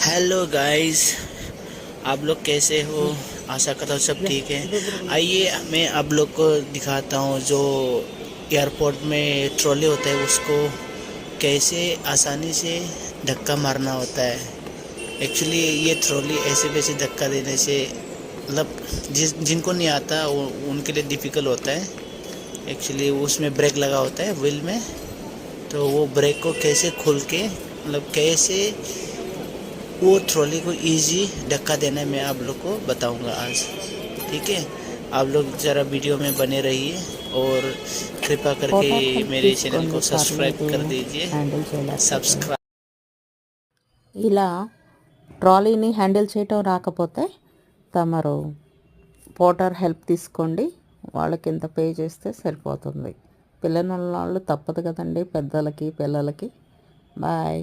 Hello guys, आप लोग कैसे हो? आशा करता हूँ सब ठीक है। आइए मैं आप लोग को दिखाता हूँ जो एयरपोर्ट में ट्रॉली होता है उसको कैसे आसानी से धक्का मारना होता है। एक्चुअली ये ट्रॉली ऐसे वैसे धक्का देने से मतलब जिनको नहीं आता उनके लिए डिफ़िकल्ट होता है। एक्चुअली उसमें ब्रेक लगा होता है व्हील में, तो वो ब्रेक को कैसे खोल के मतलब कैसे वो ट्रॉली को इजी धक्का देना मैं आप लोग को बताऊंगा आज। ठीक है, आप लोग ज़रा वीडियो में बने रहिए और कृपा करके మోటార్ హెల్ప్ मेरे चैनल తీసుకోండి, को सब्सक्राइब పర్లేదు कर दीजिए। హ్యాండిల్ చేయలేకపోతే. सब्सक्राइब ఇలా ట్రాలీని హ్యాండిల్ చేయటం రాకపోతే తమరు మోటార్ హెల్ప్ తీసుకోండి. వాళ్ళకి ఇంత పే చేస్తే సరిపోతుంది. పిల్లలున్న వాళ్ళు తప్పదు కదండి, పెద్దలకి పిల్లలకి. బాయ్.